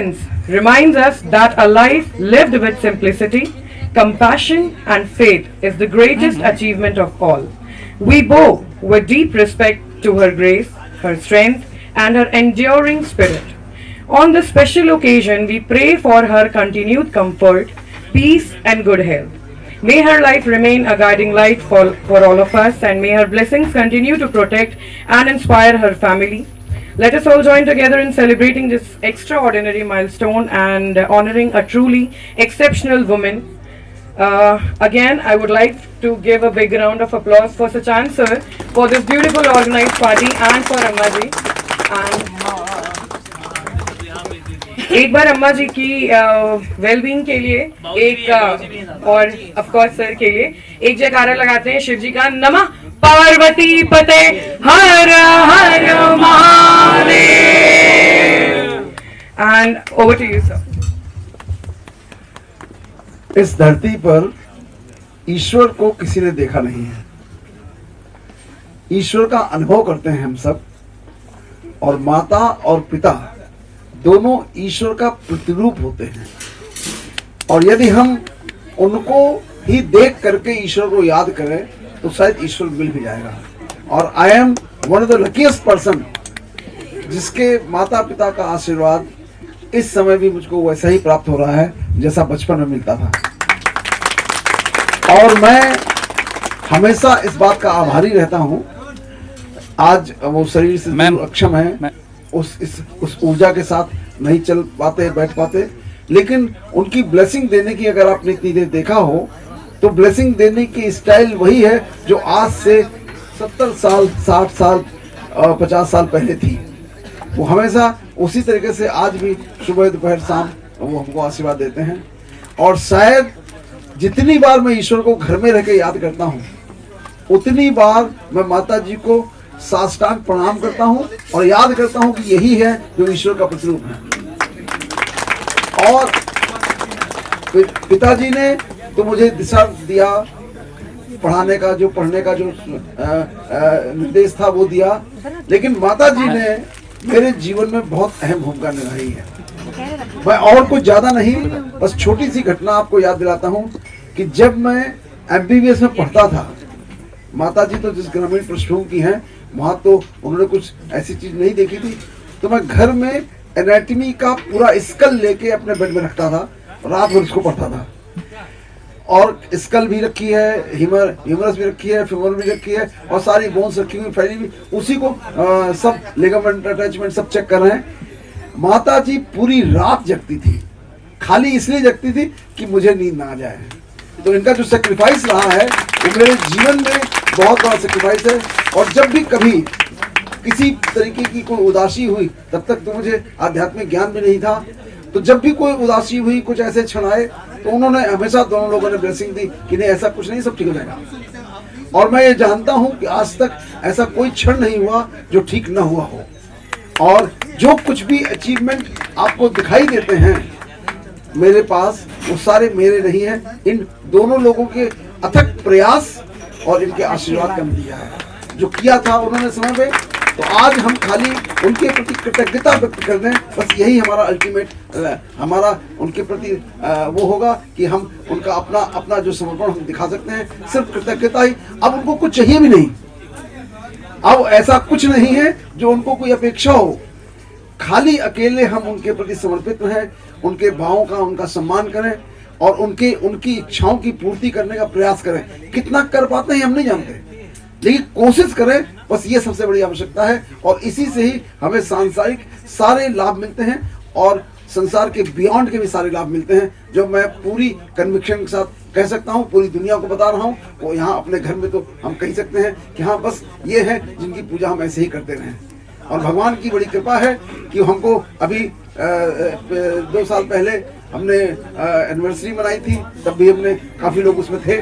existence reminds us that a life lived with simplicity, compassion, and faith is the greatest achievement of all. We bow with deep respect to her grace, her strength, and her enduring spirit. On this special occasion, we pray for her continued comfort, peace, and good health. May her life remain a guiding light for all of us, and may her blessings continue to protect and inspire her family. Let us all join together in celebrating this extraordinary milestone and honoring a truly exceptional woman. Again, I would like to give a big round of applause for Sachan sir for this beautiful organized party and for Amma ji. And एक बार अम्मा जी की wellbeing के लिए एक और of course sir के लिए एक जयकारा लगाते हैं शिव जी का नमः पार्वती पते Har Har Mahadev and over to you sir. इस धरती पर ईश्वर को किसी ने देखा नहीं है, ईश्वर का अनुभव करते हैं हम सब, और माता और पिता दोनों ईश्वर का प्रतिरूप होते हैं। और यदि हम उनको ही देख करके ईश्वर को याद करें तो शायद ईश्वर मिल भी जाएगा। और I M one of the luckiest person जिसके माता पिता का आशीर्वाद इस समय भी मुझको वैसा ही प्राप्त हो रहा है जैसा बचपन में मिलता था। और मैं हमेशा इस बात का आभारी रहता हूँ। आज वो शरीर से अक्षम है, उस ऊर्जा के साथ नहीं चल पाते बैठ पाते, लेकिन उनकी ब्लेसिंग देने की अगर आपने इतनी देर देखा हो तो ब्लेसिंग देने की स्टाइल वही है जो आज से 70 साल 60 साल 50 साल पहले थी। वो हमेशा उसी तरीके से आज भी सुबह दोपहर शाम वो हमको आशीर्वाद देते हैं। और शायद जितनी बार मैं ईश्वर को घर में रह के याद करता हूँ उतनी बार मैं माता जी को साष्टांग प्रणाम करता हूँ और याद करता हूँ कि यही है जो ईश्वर का प्रतिरूप है। और पिताजी ने तो मुझे दिशा दिया, पढ़ने का जो निर्देश था वो दिया, लेकिन माता जी ने मेरे जीवन में बहुत अहम भूमिका निभाई है। मैं और कुछ ज्यादा नहीं, बस छोटी सी घटना आपको याद दिलाता हूँ कि जब मैं MBBS में पढ़ता था, माता जी तो जिस ग्रामीण पृष्ठभूमि की हैं वहां तो उन्होंने कुछ ऐसी चीज नहीं देखी थी, तो मैं घर में एनाटॉमी का पूरा स्कल लेके अपने बेड में रखता था, रात भर उसको पढ़ता था। और स्कल भी रखी है, ह्यूमरस भी रखी है, फीमर भी रखी है, और सारी बोन्स रखी हुई फैली हुई, उसी को सब लिगामेंट अटैचमेंट सब चेक कर रहे हैं। माता जी पूरी रात जगती थी, खाली इसलिए जगती थी कि मुझे नींद ना आ जाए। तो इनका जो सेक्रीफाइस रहा है वो मेरे जीवन में बहुत बड़ा सेक्रीफाइस है। और जब भी कभी किसी तरीके की कोई उदासी हुई, तब तक तो मुझे आध्यात्मिक ज्ञान भी नहीं था, तो जब भी कोई उदासी हुई, कुछ ऐसे क्षण आए, तो उन्होंने हमेशा दोनों लोगों ने ब्लेसिंग दी कि नहीं ऐसा कुछ नहीं, सब ठीक हो जाएगा। और मैं ये जानता हूँ कि आज तक ऐसा कोई क्षण नहीं हुआ जो ठीक न हुआ हो। और जो कुछ भी अचीवमेंट आपको दिखाई देते हैं मेरे पास, वो सारे मेरे नहीं हैं, इन दोनों लोगों के अथक प्रयास और इनके आशीर्वाद का दिया है जो किया था उन्होंने समय पे। तो आज हम खाली उनके प्रति कृतज्ञता व्यक्त कर दें, बस यही हमारा अल्टीमेट हमारा उनके प्रति वो होगा कि हम उनका अपना जो समर्पण हम दिखा सकते हैं, सिर्फ कृतज्ञता ही। अब उनको कुछ चाहिए भी नहीं, अब ऐसा कुछ नहीं है जो उनको कोई अपेक्षा हो, खाली अकेले हम उनके प्रति समर्पित हैं, उनके भावों का उनका सम्मान करें और उनकी इच्छाओं की पूर्ति करने का प्रयास करें। कितना कर पाते हैं हम नहीं जानते, लेकिन कोशिश करें, बस ये सबसे बड़ी आवश्यकता है। और इसी से ही हमें सांसारिक सारे लाभ मिलते हैं और संसार के बियॉन्ड के भी सारे लाभ मिलते हैं, जो मैं पूरी कन्विक्शन के साथ कह सकता हूँ, पूरी दुनिया को बता रहा हूँ। वो यहाँ अपने घर में तो हम कह सकते हैं कि हाँ बस ये है जिनकी पूजा हम ऐसे ही करते रहें। और भगवान की बड़ी कृपा है कि हमको अभी 2 साल पहले हमने एनिवर्सरी मनाई थी, तब भी हमने काफ़ी लोग उसमें थे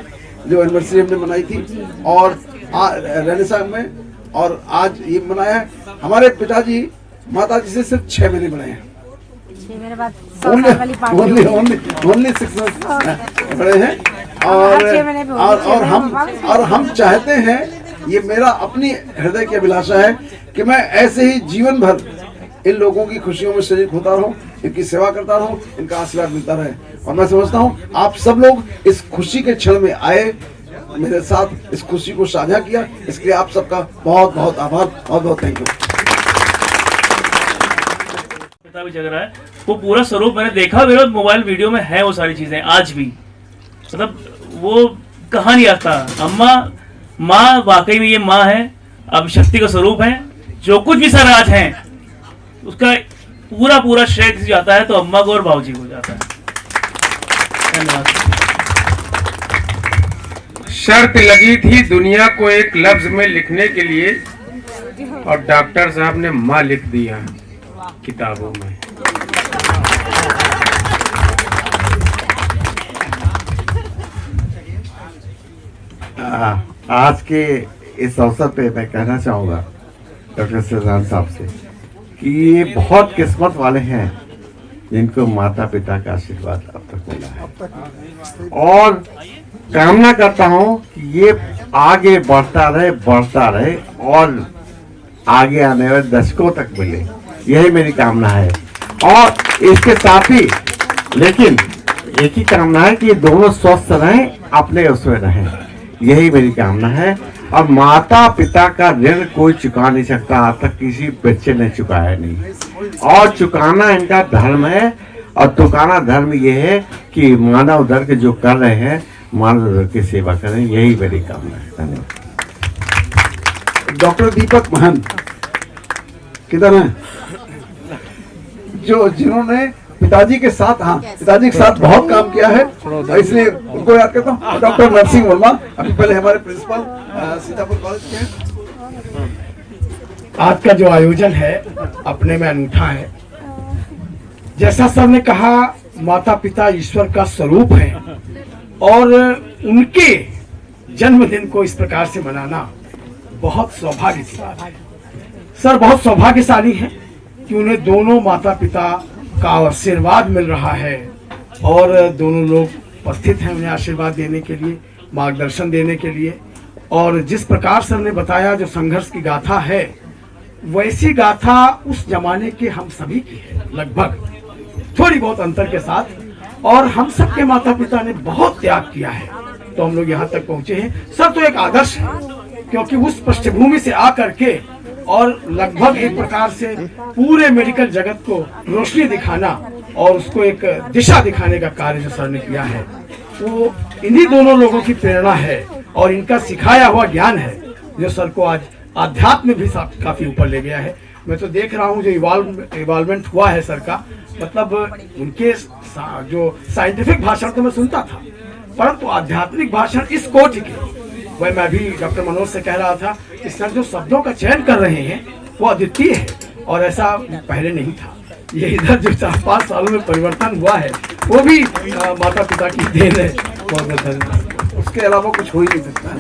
जो एनिवर्सरी हमने मनाई थी, और रेनेसां में, और आज ये मनाया है। हमारे पिताजी माता जी से सिर्फ 6 महीने बड़े हैं, ओनली 6 मंथ्स बड़े हैं। और हम चाहते हैं, ये मेरा अपनी हृदय की अभिलाषा है कि मैं ऐसे ही जीवन भर इन लोगों की खुशियों में शरीक होता रहूं, इनकी सेवा करता रहूं, इनका आशीर्वाद मिलता रहे। और मैं समझता हूं आप सब लोग इस खुशी के क्षण में आए, मेरे साथ इस खुशी को साझा किया, इसके लिए आप सबका बहुत बहुत आभार, बहुत बहुत थैंक यू। पता भी चल रहा है वो पूरा स्वरूप मैंने देखा, मेरा मोबाइल वीडियो में है वो सारी चीजें आज भी, मतलब वो कहा नहीं आता। अम्मा माँ वाकई में ये माँ है, अब शक्ति का स्वरूप है। जो कुछ भी सर आज है उसका पूरा पूरा श्रेय जाता है तो अम्मा को और भाऊजी को जाता है। धन्यवाद। शर्त लगी थी दुनिया को एक लफ्ज में लिखने के लिए और डॉक्टर साहब ने माँ लिख दिया किताबों में। आज के इस अवसर पे मैं कहना चाहूँगा डॉक्टर सजान साहब से कि ये बहुत किस्मत वाले हैं जिनको माता पिता का आशीर्वाद अब तक मिला है, और कामना करता हूँ कि ये आगे बढ़ता रहे और आगे आने वाले दशकों तक मिले, यही मेरी कामना है। और इसके साथ ही लेकिन एक ही कामना है कि ये दोनों स्वस्थ रहें, अपने उसमें रहें, यही मेरी कामना है। और माता पिता का ऋण कोई चुका नहीं सकता, आज तक किसी बच्चे ने चुकाया नहीं, और चुकाना इनका धर्म है। और चुकाना धर्म ये है कि मानव धर्म के जो कर रहे हैं मानव धर्म की सेवा करें, यही मेरी कामना है। धन्यवाद। डॉक्टर दीपक महंत किधर हैं? जिन्होंने पिताजी के साथ, हाँ, पिताजी के साथ बहुत काम किया है, इसलिए उनको याद करता हूँ। डॉक्टर नरसिंह वर्मा अभी पहले हमारे प्रिंसिपल सीतापुर कॉलेज के हैं। आज का जो आयोजन है अपने में अनूठा है। जैसा सर ने कहा, माता पिता ईश्वर का स्वरूप है और उनके जन्मदिन को इस प्रकार से मनाना बहुत सौभाग्य की बात है। सर बहुत सौभाग्यशाली हैं कि उन्हें दोनों माता पिता का आशीर्वाद मिल रहा है और दोनों लोग उपस्थित हैं उन्हें आशीर्वाद देने के लिए, मार्गदर्शन देने के लिए। और जिस प्रकार सर ने बताया जो संघर्ष की गाथा है, वैसी गाथा उस जमाने के हम सभी की है, लगभग थोड़ी बहुत अंतर के साथ। और हम सब के माता पिता ने बहुत त्याग किया है तो हम लोग यहाँ तक पहुँचे हैं। सर तो एक आदर्श है, क्योंकि उस पृष्ठभूमि से आकर के और लगभग एक प्रकार से पूरे मेडिकल जगत को रोशनी दिखाना और उसको एक दिशा दिखाने का कार्य जो सर ने किया है, वो इन्हीं दोनों लोगों की प्रेरणा है और इनका सिखाया हुआ ज्ञान है जो सर को आज आध्यात्म भी काफी ऊपर ले गया है। मैं तो देख रहा हूँ जो इवॉल्वमेंट हुआ है सर का, मतलब उनके जो साइंटिफिक भाषण तो मैं सुनता था, परंतु आध्यात्मिक भाषण इस कोटि के, वह मैं भी डॉक्टर मनोज से कह रहा था कि सर जो शब्दों का चयन कर रहे हैं वो अद्वितीय है और ऐसा पहले नहीं था। ये इधर जो 4-5 सालों में परिवर्तन हुआ है वो भी माता पिता की देन है। बहुत बहुत धन्यवाद। उसके अलावा कुछ हो ही नहीं सकता है।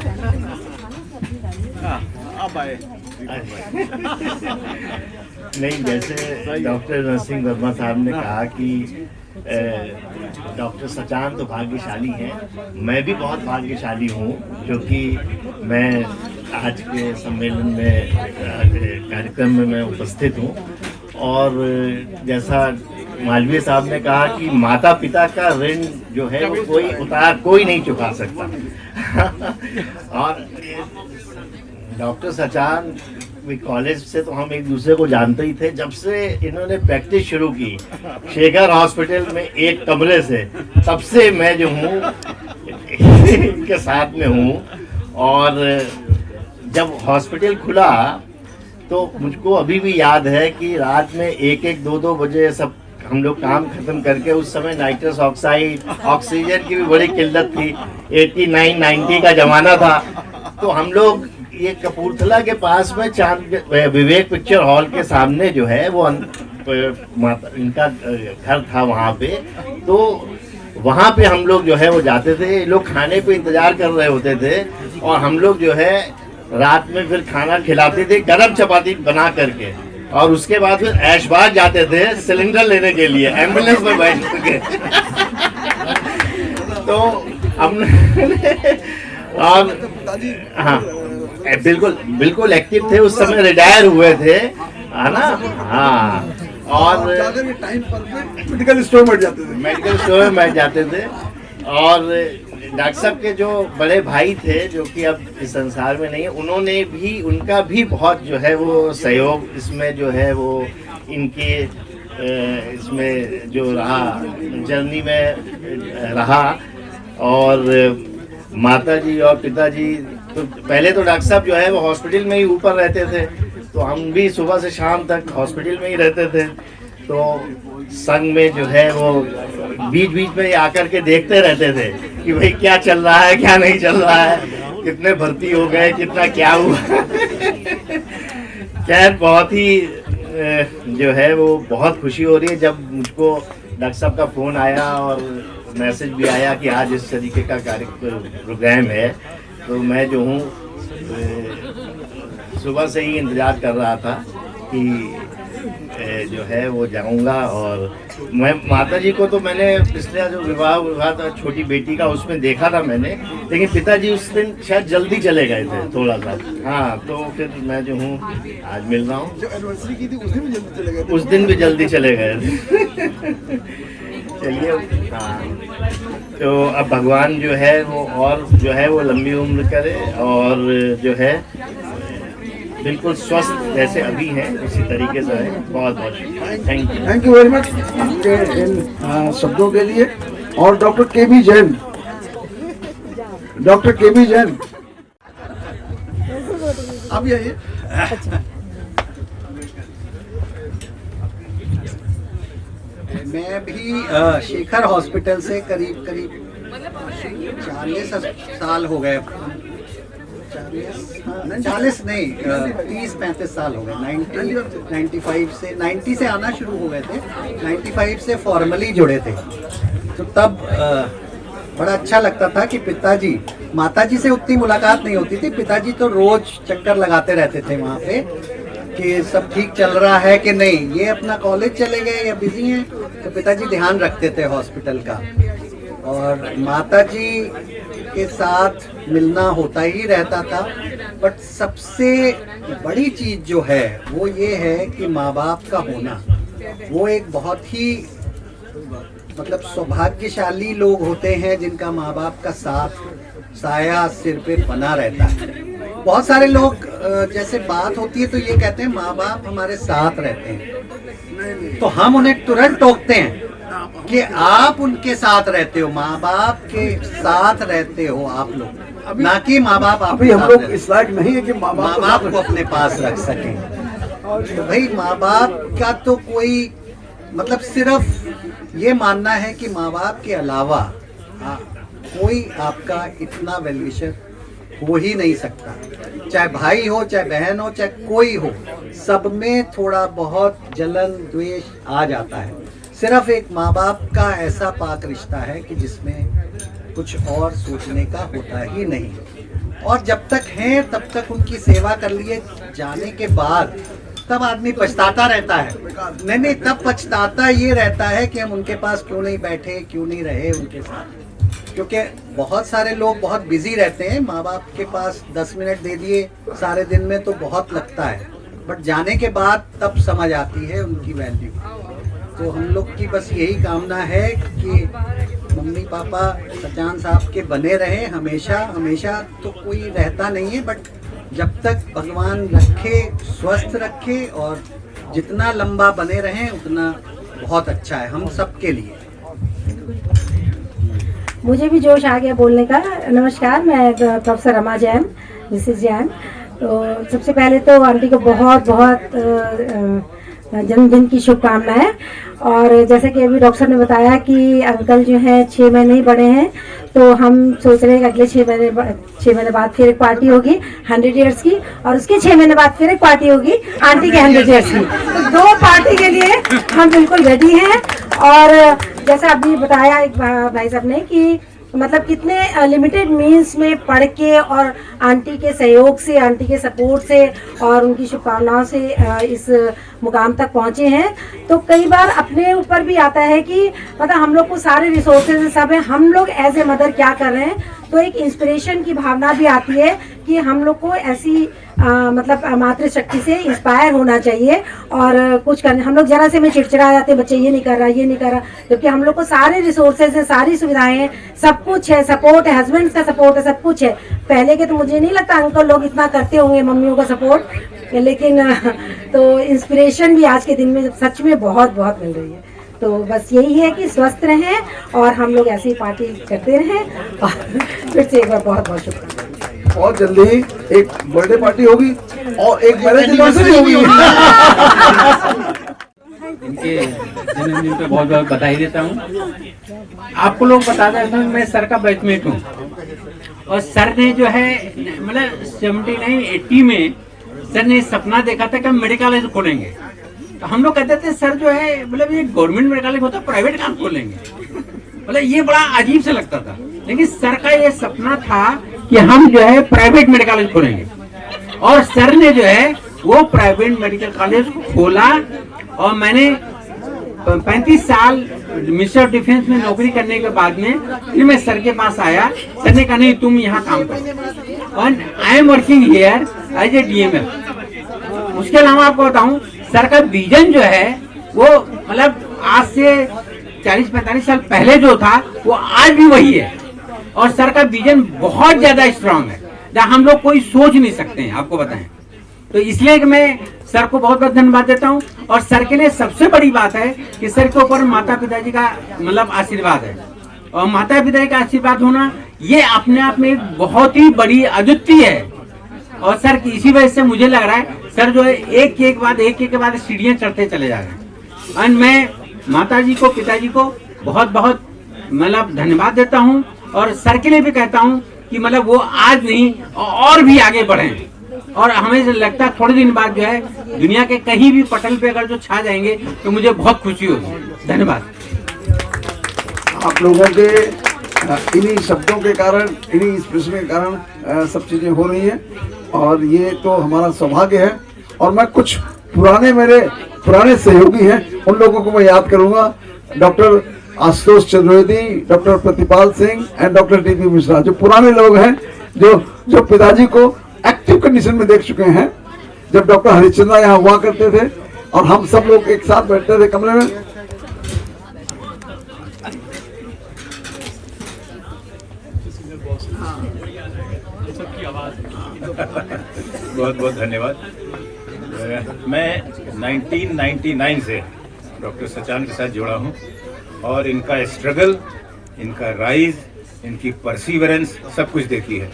नहीं, जैसे डॉक्टर नरसिंह वर्मा साहब ने कहा कि डॉक्टर सचान तो भाग्यशाली हैं, मैं भी बहुत भाग्यशाली हूँ क्योंकि मैं आज के सम्मेलन में कार्यक्रम में मैं उपस्थित हूँ। और जैसा मालवीय साहब ने कहा कि माता पिता का ऋण जो है वो कोई नहीं चुका सकता। और डॉक्टर सचान कॉलेज से तो हम एक दूसरे को जानते ही थे, जब से इन्होंने प्रैक्टिस शुरू की शेखर हॉस्पिटल में एक कमरे से, तब से मैं जो हूँ इनके साथ में हूँ। और जब हॉस्पिटल खुला तो मुझको अभी भी याद है कि रात में 1-1, 2-2 बजे सब हम लोग काम खत्म करके, उस समय नाइट्रस ऑक्साइड, ऑक्सीजन की भी बड़ी किल्लत थी, 89-90 का जमाना था। तो हम लोग ये कपूरथला के पास में विवेक पिक्चर हॉल के सामने जो है वो इनका घर था वहाँ पे, तो वहाँ पे हम लोग जो है वो जाते थे। लोग खाने पे इंतजार कर रहे होते थे और हम लोग जो है रात में फिर खाना खिलाते थे गरम चपाती बना करके, और उसके बाद फिर ऐशबाग जाते थे सिलेंडर लेने के लिए एम्बुलेंस में बैठ के। तो हमने और हाँ बिल्कुल एक्टिव थे उस समय, रिटायर हुए थे है ना। हाँ, और ज्यादा भी टाइम पर मेडिकल स्टोर में जाते थे। मेडिकल स्टोर में बैठ जाते थे। और डॉक्टर साहब के जो बड़े भाई थे जो कि अब इस संसार में नहीं है, उन्होंने भी, उनका भी बहुत जो है वो सहयोग इसमें जो है वो इनके इसमें जो रहा, जर्नी में रहा। और माताजी और पिताजी तो पहले तो डॉक्टर साहब जो है वो हॉस्पिटल में ही ऊपर रहते थे, तो हम भी सुबह से शाम तक हॉस्पिटल में ही रहते थे। तो संग में जो है वो बीच बीच में आकर के देखते रहते थे कि भाई क्या चल रहा है, क्या नहीं चल रहा है, कितने भर्ती हो गए, कितना क्या हुआ। खैर बहुत ही जो है वो बहुत खुशी हो रही है जब मुझको डॉक्टर साहब का फ़ोन आया और मैसेज भी आया कि आज इस तरीके का प्रोग्राम है। तो मैं जो हूँ सुबह से ही इंतज़ार कर रहा था कि जो है वो जाऊंगा। और मैं माताजी को तो मैंने पिछले जो विवाह हुआ था छोटी बेटी का उसमें देखा था मैंने, लेकिन पिताजी उस दिन शायद जल्दी चले गए थे थोड़ा सा। हाँ, तो फिर मैं जो हूँ आज मिल रहा हूँ। जो एनिवर्सरी की थी उस दिन भी जल्दी चले गए थे। उस दिन भी जल्दी चले गए थे। चलिए, हाँ, तो अब भगवान जो है वो और जो है वो लंबी उम्र करे और जो है बिल्कुल स्वस्थ जैसे अभी हैं उसी तरीके से है। बहुत बहुत थैंक यू वेरी मच आपके इन शब्दों के लिए। और doctor KB. Jain, doctor KB. Jain आप भी आइए। मैं भी शेखर हॉस्पिटल से करीब 40 साल हो गए। 40 नहीं, 30-35 साल हो गए। 90 से आना शुरू हो गए थे। 95 से फॉर्मली जुड़े थे। तो तब बड़ा अच्छा लगता था कि पिताजी, माताजी से उतनी मुलाकात नहीं होती थी, पिताजी तो रोज चक्कर लगाते रहते थे वहाँ पे कि सब ठीक चल रहा है कि नहीं। ये अपना कॉलेज चले गए या बिजी हैं, तो पिताजी ध्यान रखते थे हॉस्पिटल का। और माताजी के साथ मिलना होता ही रहता था। बट सबसे बड़ी चीज़ जो है वो ये है कि माँ बाप का होना, वो एक बहुत ही मतलब सौभाग्यशाली लोग होते हैं जिनका माँ बाप का साथ, साया सिर पे बना रहता है। बहुत सारे लोग जैसे बात होती है तो ये कहते हैं माँ बाप हमारे साथ रहते हैं, तो हम उन्हें तुरंत टोकते हैं कि आप उनके साथ रहते हो, माँ बाप के साथ रहते हो आप लोग, ना कि माँ बाप आप अभी हम लोग इस लायक नहीं है कि माँ बाप को अपने पास रख सकें। तो भाई माँ बाप का तो कोई मतलब सिर्फ ये मानना है कि माँ बाप के अलावा कोई आपका इतना वेलविशर हो ही नहीं सकता। चाहे भाई हो, चाहे बहन हो, चाहे कोई हो, सब में थोड़ा बहुत जलन द्वेष आ जाता है। सिर्फ एक माँ बाप का ऐसा पाक रिश्ता है कि जिसमें कुछ और सोचने का होता ही नहीं। और जब तक हैं तब तक उनकी सेवा कर लिए, जाने के बाद तब आदमी पछताता रहता है। नहीं, तब पछताता ये रहता है कि हम उनके पास क्यों नहीं बैठे, क्यों नहीं रहे उनके साथ। क्योंकि बहुत सारे लोग बहुत बिजी रहते हैं, माँ बाप के पास 10 मिनट दे दिए सारे दिन में तो बहुत लगता है, बट जाने के बाद तब समझ आती है उनकी वैल्यू। तो हम लोग की बस यही कामना है कि मम्मी पापा सचान साहब के बने रहे हमेशा। हमेशा तो कोई रहता नहीं है, बट जब तक भगवान रखे, स्वस्थ रखे और जितना लंबा बने रहें उतना बहुत अच्छा है हम सब के लिए। मुझे भी जोश आ गया बोलने का। नमस्कार, मैं प्रोफेसर रमा जैन, मिसेस जैन। तो सबसे पहले तो आंटी को बहुत बहुत जन्मदिन की शुभकामनाएं। और जैसे कि अभी डॉक्टर ने बताया कि अंकल जो हैं 6 महीने ही बड़े हैं, तो हम सोच रहे हैं कि अगले 6 महीने बाद फिर एक पार्टी होगी 100 ईयर्स की, और उसके 6 महीने बाद फिर एक पार्टी होगी आंटी के 100 ईयर्स की। तो 2 पार्टी के लिए हम बिल्कुल रेडी हैं। और जैसा अभी बताया एक भाई साहब ने कि मतलब कितने लिमिटेड मीन्स में पढ़ के और आंटी के सहयोग से, आंटी के सपोर्ट से और उनकी शुभकामनाओं से इस मुकाम तक पहुंचे हैं। तो कई बार अपने ऊपर भी आता है कि मतलब हम लोग को सारे रिसोर्सेज सब है, हम लोग एज ए मदर क्या कर रहे हैं। तो एक इंस्पिरेशन की भावना भी आती है कि हम लोग को ऐसी मतलब मातृशक्ति से इंस्पायर होना चाहिए और कुछ करने। हम लोग जरा से में चिड़चिड़ा जाते हैं, बच्चे ये नहीं कर रहा, ये नहीं कर रहा, जबकि हम लोग को सारे रिसोर्सेज हैं, सारी सुविधाएं हैं, सब कुछ है, सपोर्ट है, हस्बैंड का सपोर्ट है, सब कुछ है। पहले के तो मुझे नहीं लगता अंकल लोग इतना करते होंगे मम्मियों का सपोर्ट, लेकिन तो इंस्पिरेशन भी आज के दिन में सच में बहुत बहुत मिल रही है। तो बस यही है कि स्वस्थ रहें और हम लोग ऐसी पार्टी करते रहें। और फिर से एक बार बहुत बहुत शुभकामनाएं। और जल्दी ही एक बर्थडे पार्टी होगी और एक मैरिज एनिवर्सरी होगी। इनके जन्मदिन पे बहुत बहुत बधाई देता हूँ। आपको लोग बता दें तो मैं सर का बैचमेट हूँ और सर ने जो है मतलब 79-80 में सर ने सपना देखा था कि हम मेडिकल कॉलेज खोलेंगे। तो हम लोग कहते थे सर जो है मतलब ये गवर्नमेंट मेडिकल कॉलेज होता, प्राइवेट काम खोलेंगे, मतलब ये बड़ा अजीब से लगता था। लेकिन सर का ये सपना था कि हम जो है प्राइवेट मेडिकल कॉलेज खोलेंगे और सर ने जो है वो प्राइवेट मेडिकल कॉलेज खोला। और मैंने 35 साल मिनिस्टर ऑफ डिफेंस में नौकरी करने के बाद में फिर मैं सर के पास आया। सर ने कहा नहीं तुम यहाँ काम करो और I am working here as a DML। उसके अलावा आपको बताऊं सर का विजन जो है वो मतलब आज से 40-45 साल पहले जो था वो आज भी वही है और सर का विजन बहुत ज्यादा स्ट्रांग है जहाँ हम लोग कोई सोच नहीं सकते हैं, आपको बताएं। तो इसलिए कि मैं सर को बहुत बहुत धन्यवाद देता हूं और सर के लिए सबसे बड़ी बात है कि सर के ऊपर माता पिताजी का मतलब आशीर्वाद है और माता पिताजी का आशीर्वाद होना ये अपने आप में एक बहुत ही बड़ी अद्वितीय है। और सर की इसी वजह से मुझे लग रहा है सर जो है एक के बाद सीढ़ियां चढ़ते चले जा रहे हैं। और मैं माता जी को पिताजी को बहुत बहुत मतलब धन्यवाद देता हूं और सर के लिए भी कहता हूं कि मतलब वो आज नहीं और भी आगे बढ़े और हमें लगता है थोड़े दिन बाद जो है दुनिया के कहीं भी पटल पे अगर जो छा जाएंगे तो मुझे बहुत खुशी होगी। धन्यवाद। आप लोगों के इन्हीं शब्दों के कारण, इन्हीं एक्सप्रेशन के कारण सब चीजें हो रही हैं और ये तो हमारा सौभाग्य है। और मैं कुछ मेरे पुराने सहयोगी हैं उन लोगों को मैं याद करूंगा, doctor Ashutosh Chaturvedi, doctor Pratipal Singh and doctor DP Mishra, जो पुराने लोग हैं जो पिताजी को एक्टिव कंडीशन में देख चुके हैं। जब डॉक्टर हरिश्चंद्रा यहाँ हुआ करते थे और हम सब लोग एक साथ बैठते थे कमरे में। बहुत बहुत धन्यवाद। मैं 1999 से डॉक्टर सचान के साथ जुड़ा हूं और इनका स्ट्रगल, इनका राइज, इनकी परसिवरेंस सब कुछ देखी है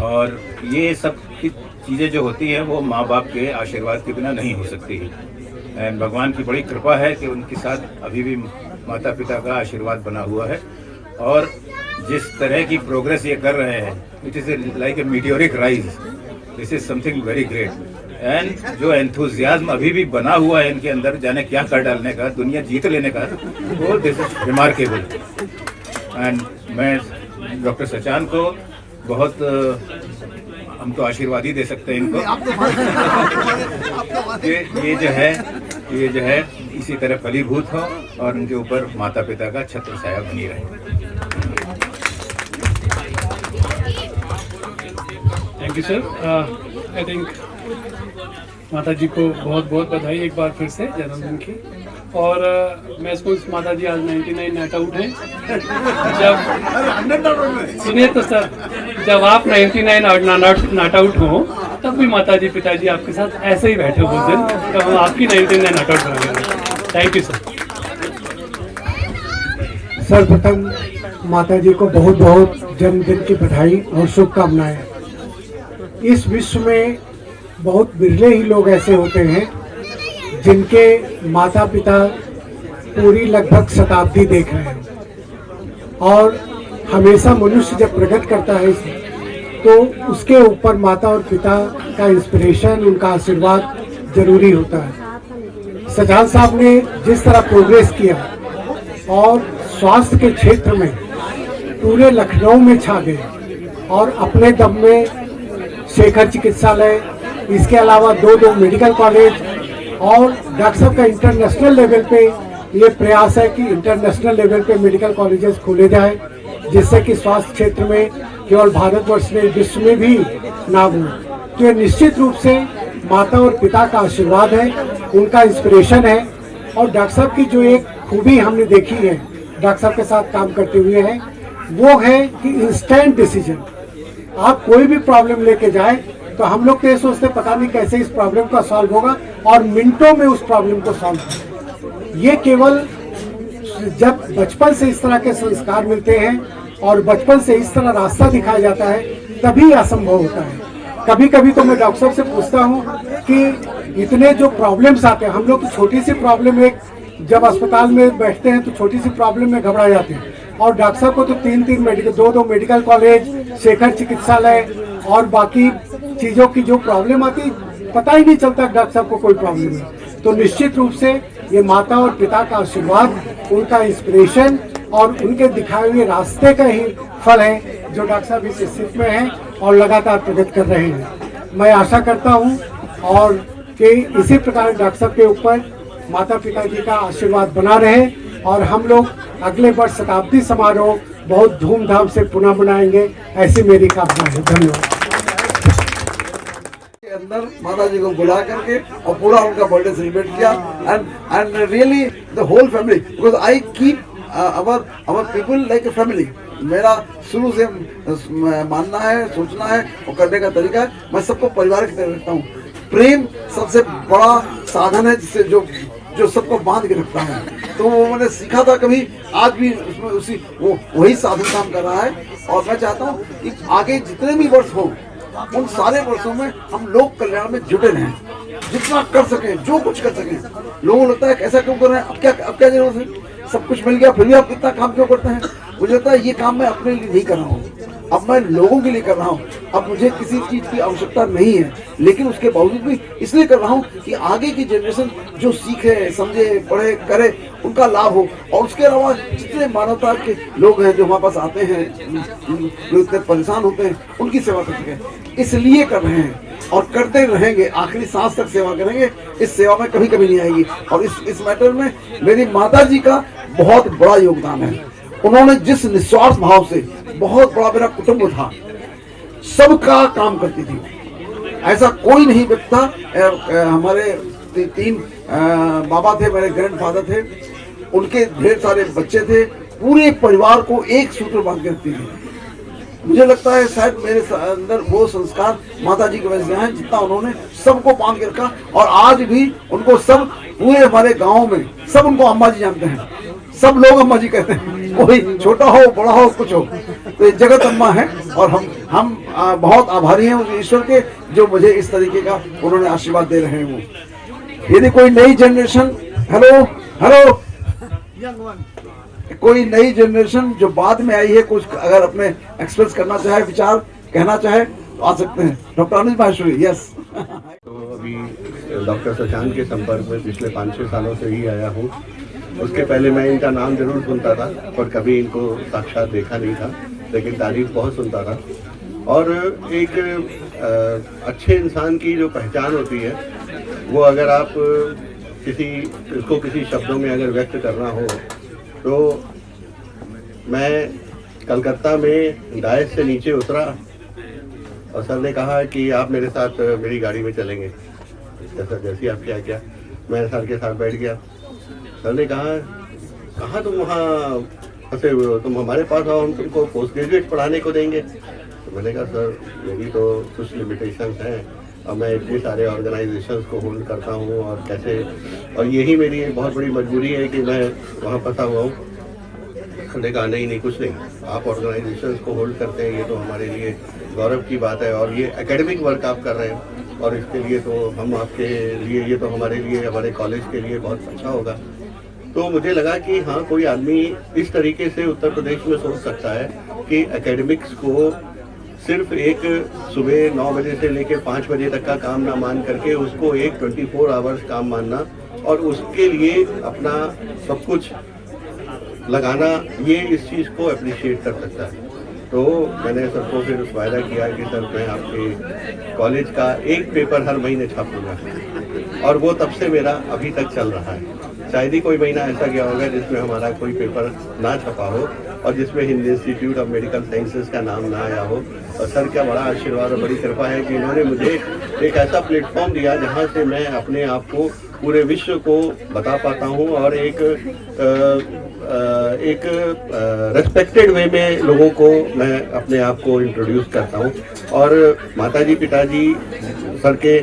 और ये सब की चीज़ें जो होती हैं वो माँ बाप के आशीर्वाद के बिना नहीं हो सकती है। एंड भगवान की बड़ी कृपा है कि उनके साथ अभी भी माता पिता का आशीर्वाद बना हुआ है और जिस तरह की प्रोग्रेस ये कर रहे हैं, it is like a meteoric rise, this is something very great. And जो एंथुजियाज्म अभी भी बना हुआ है इनके अंदर, जाने क्या कर डालने का, दुनिया जीत लेने का, वो दिस इज रिमार्केबल। एंड मैं डॉक्टर सचान को बहुत, हम तो आशीर्वाद ही दे सकते हैं इनको, ये जो है इसी तरह फलीभूत हो और उनके ऊपर माता पिता का छत्र छाया बनी रहे। Thank you sir. I think माता जी को बहुत बहुत बधाई एक बार फिर से जन्मदिन की। और मैं इसको माता जी आज 99 नॉट आउट हैं। जब सुनिए तो सर, जब आप 99 नॉट आउट हो तब भी माता जी पिताजी आपके साथ ऐसे ही बैठे उस दिन, तब हम आपकी 99 नॉट आउट बनाएंगे। Thank you sir. सर्वप्रथम माता जी को बहुत बहुत जन्मदिन की बधाई और शुभकामनाएं। इस विश्व में बहुत बिरले ही लोग ऐसे होते हैं जिनके माता पिता पूरी लगभग शताब्दी देख रहे हैं और हमेशा मनुष्य जब प्रगति करता है तो उसके ऊपर माता और पिता का इंस्पिरेशन, उनका आशीर्वाद जरूरी होता है। सजान साहब ने जिस तरह प्रोग्रेस किया और स्वास्थ्य के क्षेत्र में पूरे लखनऊ में छा गए और अपने दम में शेखर चिकित्सालय, इसके अलावा दो मेडिकल कॉलेज और डॉक्टर साहब का इंटरनेशनल लेवल पे ये प्रयास है कि इंटरनेशनल लेवल पे मेडिकल कॉलेजेस खोले जाए, जिससे कि स्वास्थ्य क्षेत्र में केवल भारतवर्ष में विश्व में भी नाम हो। तो ये निश्चित रूप से माता और पिता का आशीर्वाद है, उनका इंस्पिरेशन है। और डॉक्टर साहब की जो एक खूबी हमने देखी है डॉक्टर साहब के साथ काम करते हुए है, वो है कि इंस्टेंट डिसीजन। आप कोई भी प्रॉब्लम लेके जाए तो हम लोग तो ये सोचते पता नहीं कैसे इस प्रॉब्लम का सॉल्व होगा, और मिनटों में उस प्रॉब्लम को सॉल्व होगा। ये केवल जब बचपन से इस तरह के संस्कार मिलते हैं और बचपन से इस तरह रास्ता दिखाया जाता है तभी असंभव होता है। कभी कभी तो मैं डॉक्टर साहब से पूछता हूँ कि इतने जो प्रॉब्लम्स आते हैं, हम लोग तो छोटी सी प्रॉब्लम, एक जब अस्पताल में बैठते हैं तो छोटी सी प्रॉब्लम में घबरा जाते हैं, और डॉक्टर साहब को तो 3 मेडिकल, 2 मेडिकल कॉलेज, शेखर चिकित्सालय और बाकी चीज़ों की जो प्रॉब्लम आती पता ही नहीं चलता डॉक्टर साहब को कोई प्रॉब्लम है। तो निश्चित रूप से ये माता और पिता का आशीर्वाद, उनका इंस्पिरेशन और उनके दिखाए हुए रास्ते का ही फल है जो डॉक्टर साहब इस स्थिति में हैं और लगातार प्रगति कर रहे हैं। मैं आशा करता हूँ और कि इसी प्रकार डॉक्टर साहब के ऊपर माता पिता जी का आशीर्वाद बना रहे और हम लोग अगले वर्ष शताब्दी समारोह बहुत धूमधाम से पुनः मनाएंगे, ऐसी मेरी कामना है। धन्यवाद। के अंदर माता जी को बुला करके और पूरा उनका बर्थडे सेलिब्रेट किया, and really the whole family, because I keep our people like a family। मेरा शुरू से मानना है, सोचना है और करने का तरीका है, मैं सबको परिवार की तरह रखता हूँ। प्रेम सबसे बड़ा साधन है जिससे जो सबको बांध के रखता है। तो वो मैंने सीखा था कभी, आज भी उसमें वही साधन काम कर रहा है। और मैं चाहता हूँ कि आगे जितने भी वर्ष हो उन सारे वर्षों में हम लोग कल्याण में जुटे रहें, जितना कर सकें, जो कुछ कर सकें। लोगों को लगता है कैसा क्यों कर रहे हैं, अब क्या जरूरत है, सब कुछ मिल गया फिर भी आप इतना काम क्यों करते हैं। मुझे लगता है ये काम मैं अपने लिए नहीं कर रहा हूँ, अब मैं लोगों के लिए कर रहा हूँ। अब मुझे किसी चीज की आवश्यकता नहीं है, लेकिन उसके बावजूद भी इसलिए कर रहा हूँ कि आगे की जनरेशन जो सीखे, समझे, पढ़े, करे, उनका लाभ हो। और उसके अलावा जितने मानवता के लोग हैं जो हमारे पास आते हैं, जो इतने परेशान होते हैं, उनकी सेवा कर सके, इसलिए कर रहे हैं और करते रहेंगे, आखिरी सांस तक सेवा करेंगे। इस सेवा में कभी कभी नहीं आएगी। और इस मैटर में मेरी माता जी का बहुत बड़ा योगदान है। उन्होंने जिस निस्वार्थ भाव से, बहुत बड़ा मेरा कुटुंब था, सबका काम करती थी, ऐसा कोई नहीं व्यक्ति था। हमारे 3 बाबा थे, मेरे ग्रैंडफादर थे, उनके ढेर सारे बच्चे थे, पूरे परिवार को एक सूत्र बांध के रखती थी। मुझे लगता है शायद मेरे अंदर वो संस्कार माता जी की वजह से हैं, जितना उन्होंने सबको बांध के रखा। और आज भी उनको सब, पूरे हमारे गांव में सब उनको अम्मा जी जानते हैं, सब लोग अम्मा जी कहते हैं, कोई छोटा हो बड़ा हो कुछ हो, तो ये जगत अम्मा है। और हम बहुत आभारी हैं उस ईश्वर के जो मुझे इस तरीके का उन्होंने आशीर्वाद दे रहे हैं। वो यदि कोई नई जनरेशन, हेलो कोई नई जनरेशन जो बाद में आई है, कुछ अगर अपने एक्सप्रेस करना चाहे, विचार कहना चाहे तो आ सकते हैं। डॉक्टर अनुज माहेश्वरी। यस। तो अभी डॉक्टर सचान के संपर्क में पिछले 5-6 सालों से ही आया हूँ। उसके पहले मैं इनका नाम जरूर सुनता था पर कभी इनको साक्षात देखा नहीं था, लेकिन तारीफ बहुत सुनता था। और एक अच्छे इंसान की जो पहचान होती है वो अगर आप इसको किसी शब्दों में अगर व्यक्त करना हो तो मैं कलकत्ता में डायस से नीचे उतरा और सर ने कहा कि आप मेरे साथ मेरी गाड़ी में चलेंगे। जैसे आप क्या मैं सर के साथ बैठ गया। सर ने कहा तुम वहाँ फंसे हुए हो, तुम हमारे पास आओ, हम तुमको पोस्ट ग्रेजुएट पढ़ाने को देंगे। तो मैंने कहा सर मेरी तो कुछ लिमिटेशंस हैं और मैं इतने सारे ऑर्गेनाइजेशंस को होल्ड करता हूँ और कैसे, और यही मेरी बहुत बड़ी मजबूरी है कि मैं वहाँ फंसा हुआ हूँ। हमने कहा नहीं कुछ नहीं, आप ऑर्गेनाइजेशंस को होल्ड करते हैं, ये तो हमारे लिए गौरव की बात है। और ये एकेडमिक वर्क आप कर रहे हैं और इसके लिए तो हम आपके लिए, ये तो हमारे लिए, हमारे कॉलेज के लिए बहुत अच्छा होगा। तो मुझे लगा कि हाँ, कोई आदमी इस तरीके से उत्तर प्रदेश में सोच सकता है कि एकेडमिक्स को सिर्फ एक सुबह 9 बजे से लेकर 5 बजे तक का काम ना मान करके उसको एक 24 आवर्स काम मानना और उसके लिए अपना सब कुछ लगाना, ये इस चीज़ को अप्रिशिएट कर सकता है। तो मैंने सबको फिर वायदा किया कि सर मैं आपके कॉलेज का एक पेपर हर महीने छापूंगा और वो तब से मेरा अभी तक चल रहा है। शायद ही कोई महीना ऐसा गया होगा जिसमें हमारा कोई पेपर ना छपा हो और जिसमें Hind institute of medical sciences का नाम ना आया हो। और सर का बड़ा आशीर्वाद और बड़ी कृपा है कि इन्होंने मुझे एक ऐसा प्लेटफॉर्म दिया जहाँ से मैं अपने आप को पूरे विश्व को बता पाता हूँ और एक रेस्पेक्टेड वे में लोगों को मैं अपने आप को इंट्रोड्यूस करता हूँ। और माताजी पिताजी सर के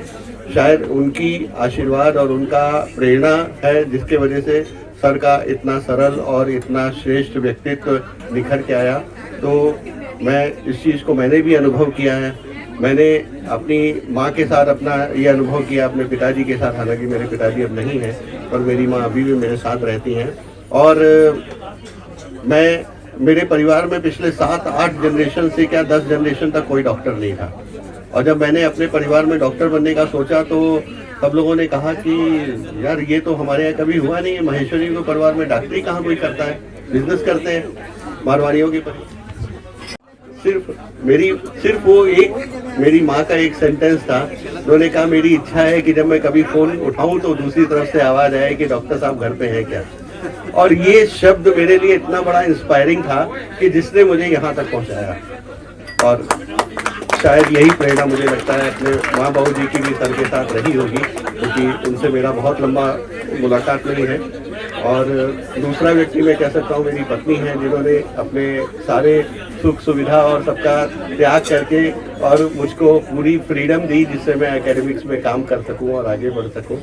शायद उनकी आशीर्वाद और उनका प्रेरणा है जिसके वजह से सर का इतना सरल और इतना श्रेष्ठ व्यक्तित्व निखर के आया। तो मैं इस चीज़ को मैंने भी अनुभव किया है। मैंने अपनी माँ के साथ अपना ये अनुभव किया, अपने पिताजी के साथ, हालांकि मेरे पिताजी अब नहीं हैं पर मेरी माँ अभी भी मेरे साथ रहती हैं। और मैं मेरे परिवार में पिछले 7-8 जनरेशन से क्या 10 जनरेशन तक कोई डॉक्टर नहीं था। और जब मैंने अपने परिवार में डॉक्टर बनने का सोचा तो सब लोगों ने कहा कि यार ये तो हमारे यहाँ कभी हुआ नहीं है, महेश्वरी के परिवार में डॉक्टरी कहाँ कोई करता है, बिजनेस करते हैं मारवाड़ियों के परिवार। सिर्फ वो एक मेरी माँ का एक सेंटेंस था, उन्होंने कहा मेरी इच्छा है कि जब मैं कभी फोन उठाऊं तो दूसरी तरफ से आवाज आए कि डॉक्टर साहब घर पे हैं क्या। और ये शब्द मेरे लिए इतना बड़ा इंस्पायरिंग था कि जिसने मुझे यहाँ तक पहुँचाया। और शायद यही प्रेरणा मुझे लगता है अपने माँ बहू जी की भी सर के साथ रही होगी, क्योंकि उनसे मेरा बहुत लंबा मुलाकात नहीं है। और दूसरा व्यक्ति मैं कह सकता हूँ मेरी पत्नी है, जिन्होंने अपने सारे सुख सुविधा और सबका त्याग करके और मुझको पूरी फ्रीडम दी जिससे मैं एकेडमिक्स में काम कर सकूँ और आगे बढ़ सकूँ।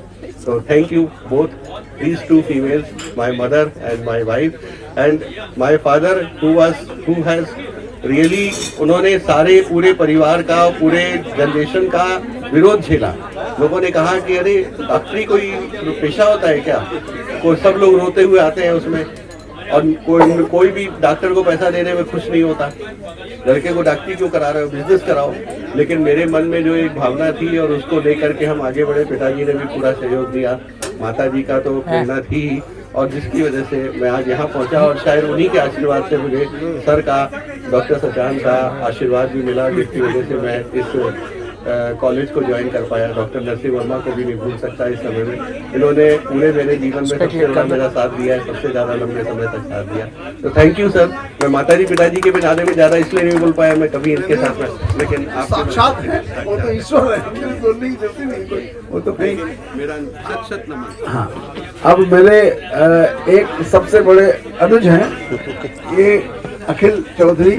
तो thank you both these two females, my mother and my wife and my father who has really, उन्होंने सारे पूरे परिवार का, पूरे जनरेशन का विरोध झेला। लोगों ने कहा कि अरे डॉक्टरी कोई पेशा होता है क्या, कोई सब लोग रोते हुए आते हैं उसमें, और कोई भी डॉक्टर को पैसा देने में खुश नहीं होता, लड़के को डॉक्टरी क्यों करा रहे हो, बिजनेस कराओ। लेकिन मेरे मन में जो एक भावना थी और उसको लेकर के हम आगे बढ़े। पिताजी ने भी पूरा सहयोग दिया, माता जी का तो प्रेरणा थी ही, और जिसकी वजह से मैं आज यहाँ पहुँचा। और शायद उन्हीं के आशीर्वाद से मुझे सर का, डॉक्टर सचान का आशीर्वाद भी मिला, जिसकी वजह से मैं इस कॉलेज को ज्वाइन कर पाया। डॉक्टर नरसिंह वर्मा को भी नहीं भूल सकता इस समय में, इन्होंने पूरे मेरे जीवन में सबसे ज़्यादा मेरा साथ दिया है, सबसे ज़्यादा लंबे समय तक साथ दिया। तो थैंक यू सर। मैं माताजी पिताजी के बिना में ज़्यादा इसलिए नहीं बोल पाया मैं कभी इनके साथ में, लेकिन आप साक्षात है, वो तो ईश्वर है, बोलने की जरूरत नहीं कोई, वो तो मेरा शत नमन। हाँ, अब मेरे एक सबसे बड़े अनुज हैं, ये अखिल चौधरी,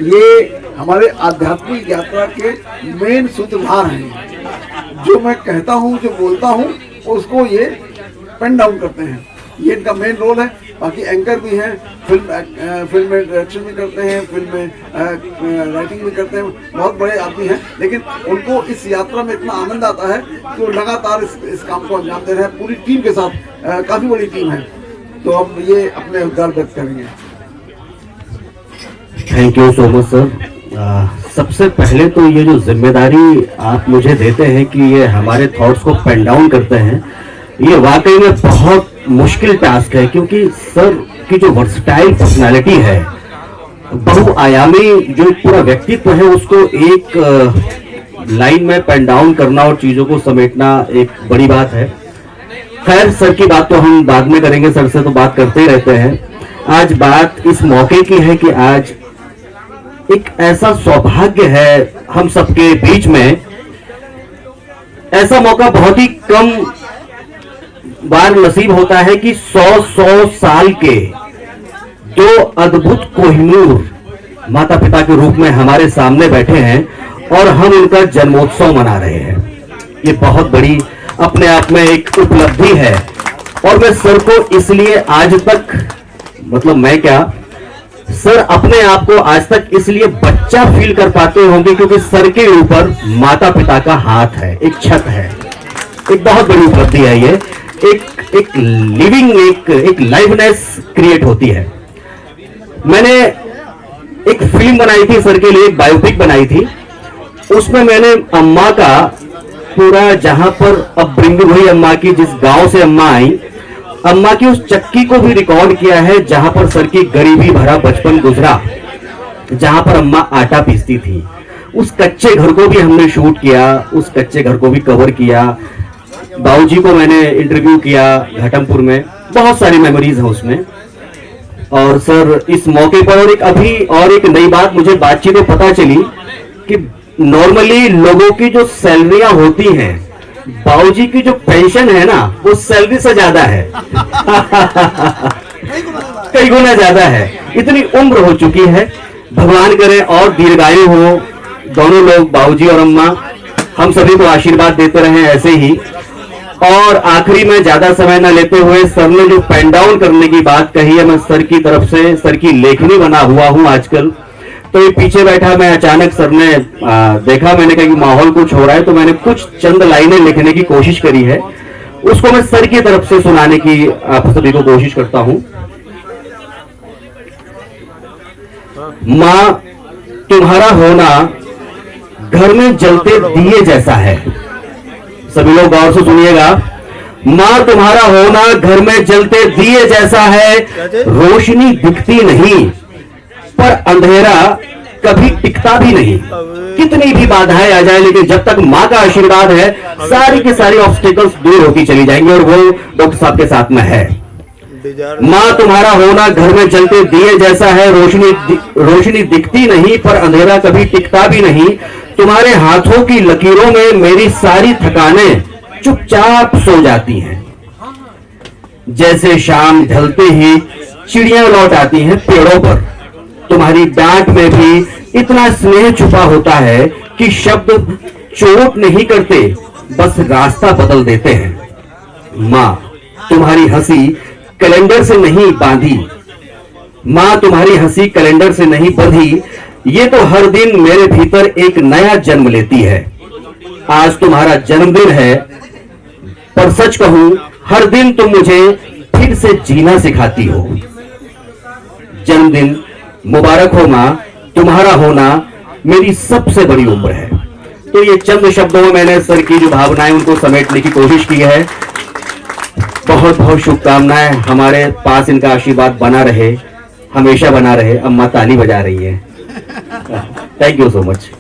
ये हमारे आध्यात्मिक यात्रा के मेन सूत्रधार हैं। जो मैं कहता हूँ, जो बोलता हूँ, उसको ये पेन डाउन करते हैं। ये इनका मेन रोल है। बाकी एंकर भी हैं, फिल्म में डायरेक्शन भी करते हैं, फिल्म में राइटिंग भी करते हैं, बहुत बड़े आदमी हैं। लेकिन उनको इस यात्रा में इतना आनंद आता है कि वो लगातार इस काम को अंजाम दे रहे हैं पूरी टीम के साथ। काफ़ी बड़ी टीम है। तो अब ये अपने उद्गार व्यक्त करेंगे। Thank you so much sir. सबसे पहले तो ये जो जिम्मेदारी आप मुझे देते हैं कि ये हमारे थॉट्स को पेन डाउन करते हैं, ये वाकई में बहुत मुश्किल टास्क है, क्योंकि सर की जो वर्सटाइल पर्सनालिटी है, बहुआयामी जो पूरा व्यक्तित्व है, उसको एक लाइन में पेन डाउन करना और चीजों को समेटना एक बड़ी बात है। खैर सर की बात तो हम बाद में करेंगे, सर से तो बात करते ही रहते हैं। आज बात इस मौके की है कि आज एक ऐसा सौभाग्य है हम सबके बीच में, ऐसा मौका बहुत ही कम बार नसीब होता है कि 100 साल के दो अद्भुत कोहिनूर माता पिता के रूप में हमारे सामने बैठे हैं और हम उनका जन्मोत्सव मना रहे हैं। ये बहुत बड़ी अपने आप में एक उपलब्धि है। और मैं सर को इसलिए आज तक, मतलब मैं क्या, सर अपने आप को आज तक इसलिए बच्चा फील कर पाते होंगे क्योंकि सर के ऊपर माता पिता का हाथ है, एक छत है। एक बहुत बड़ी उपलब्धि है ये। एक लिविंग, एक लाइवनेस क्रिएट होती है। मैंने एक फिल्म बनाई थी सर के लिए, एक बायोपिक बनाई थी। उसमें मैंने अम्मा का पूरा, जहां पर अपब्रिंगिंग हुई अम्मा की, जिस गांव से अम्मा आई, अम्मा की उस चक्की को भी रिकॉर्ड किया है जहां पर सर की गरीबी भरा बचपन गुजरा, जहां पर अम्मा आटा पीसती थी। उस कच्चे घर को भी हमने शूट किया, उस कच्चे घर को भी कवर किया। बाबूजी को मैंने इंटरव्यू किया घाटमपुर में। बहुत सारी मेमोरीज हैं उसमें। और सर इस मौके पर और एक नई बात मुझे बातचीत में पता चली कि नॉर्मली लोगों की जो सैलरियां होती हैं, बाबूजी की जो पेंशन है ना, वो सैलरी से ज्यादा है। कई गुना ज्यादा है। इतनी उम्र हो चुकी है, भगवान करे और दीर्घायु हो दोनों लोग, बाबूजी और अम्मा, हम सभी को आशीर्वाद देते रहे ऐसे ही। और आखिरी में ज्यादा समय न लेते हुए, सर ने जो पेन डाउन करने की बात कही है, मैं सर की तरफ से, सर की लेखनी बना हुआ हूं आजकल। तो ये पीछे बैठा मैं, अचानक सर ने देखा, मैंने कहा कि माहौल कुछ हो रहा है, तो मैंने कुछ चंद लाइनें लिखने की कोशिश करी है, उसको मैं सर की तरफ से सुनाने की आप सभी को कोशिश करता हूं। मां, तुम्हारा होना घर में जलते दिए जैसा है। सभी लोग गौर से सुनिएगा। मां, तुम्हारा होना घर में जलते दिए जैसा है। रोशनी दिखती नहीं पर अंधेरा कभी टिकता भी नहीं। कितनी भी बाधाएं आ जाए, लेकिन जब तक मां का आशीर्वाद है, सारी की सारी ऑब्स्टिकल्स दूर होती चली जाएंगी, और वो डॉक्टर साहब के साथ में है। मां, तुम्हारा होना घर में जलते दिए जैसा है। रोशनी दिखती नहीं पर अंधेरा कभी टिकता भी नहीं। तुम्हारे हाथों की लकीरों में मेरी सारी थकानें चुपचाप सो जाती हैं। जैसे शाम ढलते ही चिड़ियां लौट आती हैं पेड़ों पर, तुम्हारी डांट में भी इतना स्नेह छुपा होता है कि शब्द चोट नहीं करते, बस रास्ता बदल देते हैं। मां, तुम्हारी हंसी कैलेंडर से नहीं बांधी। मां, तुम्हारी हंसी कैलेंडर से नहीं बंधी, ये तो हर दिन मेरे भीतर एक नया जन्म लेती है। आज तुम्हारा जन्मदिन है, पर सच कहूं, हर दिन तुम मुझे फिर से जीना सिखाती हो। जन्मदिन मुबारक हो मां, तुम्हारा होना मेरी सबसे बड़ी उम्र है। तो ये चंद शब्दों में मैंने सर की जो भावनाएं उनको समेटने की कोशिश की है। बहुत बहुत शुभकामनाएं, हमारे पास इनका आशीर्वाद बना रहे, हमेशा बना रहे। अम्मा ताली बजा रही है। Thank you so much.